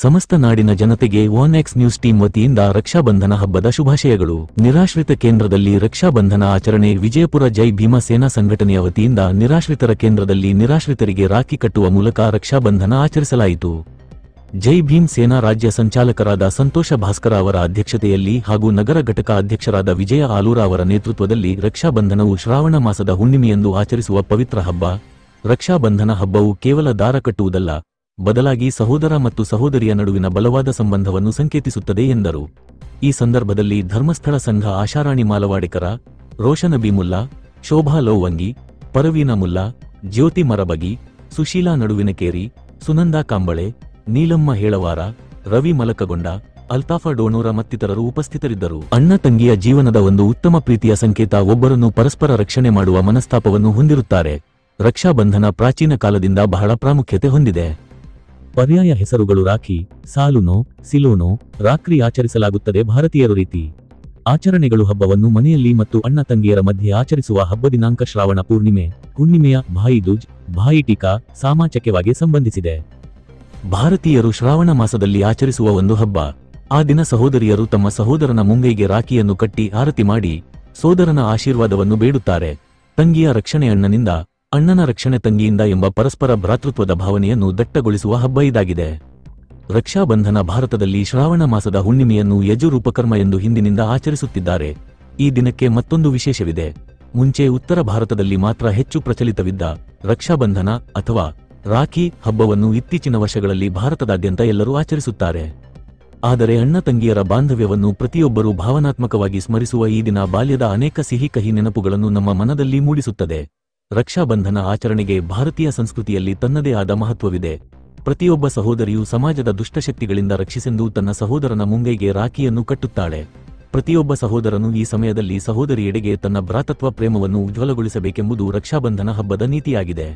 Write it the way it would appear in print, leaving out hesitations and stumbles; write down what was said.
ಸಮಸ್ತ ನಾಡಿನ ಜನತೆಗೆ ONEX ನ್ಯೂಸ್ ಟೀಮ್ ವತಿಯಿಂದ ರಕ್ಷಾಬಂಧನ ಹಬ್ಬದ ಶುಭಾಶಯಗಳು. ನಿರಾಶ್ರಿತ ಕೇಂದ್ರದಲ್ಲಿ ರಕ್ಷಾಬಂಧನ ಆಚರಣೆ. ವಿಜಯಪುರ ಜೈ ಭೀಮ ಸೇನಾ ಸಂಘಟನೆಯ ವತಿಯಿಂದ ನಿರಾಶ್ರಿತರ ಕೇಂದ್ರದಲ್ಲಿ ನಿರಾಶ್ರಿತರಿಗೆ ರಾಖಿ ಕಟ್ಟುವ ಮೂಲಕ ರಕ್ಷಾಬಂಧನ ಆಚರಿಸಲಾಯಿತು. ಜೈ ಭೀಮ್ ಸೇನಾ ರಾಜ್ಯ ಸಂಚಾಲಕರಾದ ಸಂತೋಷ ಭಾಸ್ಕರ ಅವರ ಅಧ್ಯಕ್ಷತೆಯಲ್ಲಿ ಹಾಗೂ ನಗರ ಘಟಕ ಅಧ್ಯಕ್ಷರಾದ ವಿಜಯ ಆಲೂರ ಅವರ ನೇತೃತ್ವದಲ್ಲಿ ರಕ್ಷಾಬಂಧನವು ಶ್ರಾವಣ ಮಾಸದ ಹುಣ್ಣಿಮೆಯಂದು ಆಚರಿಸುವ ಪವಿತ್ರ ಹಬ್ಬ. ರಕ್ಷಾಬಂಧನ ಹಬ್ಬವು ಕೇವಲ ದಾರ ಕಟ್ಟುವುದಲ್ಲ, ಬದಲಾಗಿ ಸಹೋದರ ಮತ್ತು ಸಹೋದರಿಯ ನಡುವಿನ ಬಲವಾದ ಸಂಬಂಧವನ್ನು ಸಂಕೇತಿಸುತ್ತದೆ ಎಂದರು. ಈ ಸಂದರ್ಭದಲ್ಲಿ ಧರ್ಮಸ್ಥಳ ಸಂಘ ಆಶಾರಾಣಿ ಮಾಲವಾಡಿಕರ, ರೋಷನಬಿ ಮುಲ್ಲಾ, ಶೋಭಾ ಲೋವಂಗಿ, ಪರವೀನ ಮುಲ್ಲಾ, ಜ್ಯೋತಿ ಮರಬಗಿ, ಸುಶೀಲಾ ನಡುವಿನಕೇರಿ, ಸುನಂದಾ ಕಾಂಬಳೆ, ನೀಲಮ್ಮ ಹೇಳವಾರ, ರವಿ ಮಲಕಗೊಂಡ, ಅಲ್ತಾಫ ಡೋಣೂರ ಮತ್ತಿತರರು ಉಪಸ್ಥಿತರಿದ್ದರು. ಅಣ್ಣ ತಂಗಿಯ ಜೀವನದ ಒಂದು ಉತ್ತಮ ಪ್ರೀತಿಯ ಸಂಕೇತ. ಒಬ್ಬರನ್ನು ಪರಸ್ಪರ ರಕ್ಷಣೆ ಮಾಡುವ ಮನಸ್ತಾಪವನ್ನು ಹೊಂದಿರುತ್ತಾರೆ. ರಕ್ಷಾಬಂಧನ ಪ್ರಾಚೀನ ಕಾಲದಿಂದ ಬಹಳ ಪ್ರಾಮುಖ್ಯತೆ ಹೊಂದಿದೆ. ಪರ್ಯಾಯ ಹೆಸರುಗಳು ರಾಖಿ, ಸಾಲುನೋ, ಸಿಲೋನೋ, ರಾಕ್ರಿ ಆಚರಿಸಲಾಗುತ್ತದೆ. ಭಾರತೀಯರು ರೀತಿ ಆಚರಣೆಗಳು ಹಬ್ಬವನ್ನು ಮನೆಯಲ್ಲಿ ಮತ್ತು ಅಣ್ಣ ತಂಗಿಯರ ಮಧ್ಯೆ ಆಚರಿಸುವ ಹಬ್ಬ. ದಿನಾಂಕ ಶ್ರಾವಣ ಪೂರ್ಣಿಮೆ. ಹುಣ್ಣಿಮೆಯ ಭಾಯಿ ದೂಜ್, ಭಾಯಿ ಟೀಕಾ ಸಾಮಾಜಿಕವಾಗಿ ಸಂಬಂಧಿಸಿದೆ. ಭಾರತೀಯರು ಶ್ರಾವಣ ಮಾಸದಲ್ಲಿ ಆಚರಿಸುವ ಒಂದು ಹಬ್ಬ. ಆ ದಿನ ಸಹೋದರಿಯರು ತಮ್ಮ ಸಹೋದರನ ಮುಂಗೈಗೆ ರಾಖಿಯನ್ನು ಕಟ್ಟಿ ಆರತಿ ಮಾಡಿ ಸೋದರನ ಆಶೀರ್ವಾದವನ್ನು ಬೇಡುತ್ತಾರೆ. ತಂಗಿಯ ರಕ್ಷಣೆ ಅಣ್ಣನಿಂದ, ಅಣ್ಣನ ರಕ್ಷಣೆ ತಂಗಿಯಿಂದ ಎಂಬ ಪರಸ್ಪರ ಭ್ರಾತೃತ್ವದ ಭಾವನೆಯನ್ನು ದಟ್ಟಗೊಳಿಸುವ ಹಬ್ಬ ಇದಾಗಿದೆ. ರಕ್ಷಾಬಂಧನ ಭಾರತದಲ್ಲಿ ಶ್ರಾವಣ ಮಾಸದ ಹುಣ್ಣಿಮೆಯನ್ನು ಯಜುರೂಪಕರ್ಮ ಎಂದು ಹಿಂದಿನಿಂದ ಆಚರಿಸುತ್ತಿದ್ದಾರೆ. ಈ ದಿನಕ್ಕೆ ಮತ್ತೊಂದು ವಿಶೇಷವಿದೆ. ಮುಂಚೆ ಉತ್ತರ ಭಾರತದಲ್ಲಿ ಮಾತ್ರ ಹೆಚ್ಚು ಪ್ರಚಲಿತವಿದ್ದ ರಕ್ಷಾಬಂಧನ ಅಥವಾ ರಾಖಿ ಹಬ್ಬವನ್ನು ಇತ್ತೀಚಿನ ವರ್ಷಗಳಲ್ಲಿ ಭಾರತದಾದ್ಯಂತ ಎಲ್ಲರೂ ಆಚರಿಸುತ್ತಾರೆ. ಆದರೆ ಅಣ್ಣ ತಂಗಿಯರ ಬಾಂಧವ್ಯವನ್ನು ಪ್ರತಿಯೊಬ್ಬರೂ ಭಾವನಾತ್ಮಕವಾಗಿ ಸ್ಮರಿಸುವ ಈ ದಿನ ಬಾಲ್ಯದ ಅನೇಕ ಸಿಹಿ ಕಹಿ ನೆನಪುಗಳನ್ನು ನಮ್ಮ ಮನದಲ್ಲಿ ಮೂಡಿಸುತ್ತದೆ. ರಕ್ಷಾಬಂಧನ ಆಚರಣೆಗೆ ಭಾರತೀಯ ಸಂಸ್ಕೃತಿಯಲ್ಲಿ ತನ್ನದೇ ಆದ ಮಹತ್ವವಿದೆ. ಪ್ರತಿಯೊಬ್ಬ ಸಹೋದರಿಯು ಸಮಾಜದ ದುಷ್ಟಶಕ್ತಿಗಳಿಂದ ರಕ್ಷಿಸೆಂದು ತನ್ನ ಸಹೋದರನ ಮುಂಗೈಗೆ ರಾಖಿಯನ್ನು ಕಟ್ಟುತ್ತಾಳೆ. ಪ್ರತಿಯೊಬ್ಬ ಸಹೋದರನು ಈ ಸಮಯದಲ್ಲಿ ಸಹೋದರಿಯೆಡೆಗೆ ತನ್ನ ಭ್ರಾತೃತ್ವ ಪ್ರೇಮವನ್ನು ಉಜ್ವಲಗೊಳಿಸಬೇಕೆಂಬುದು ರಕ್ಷಾಬಂಧನ ಹಬ್ಬದ ನೀತಿಯಾಗಿದೆ.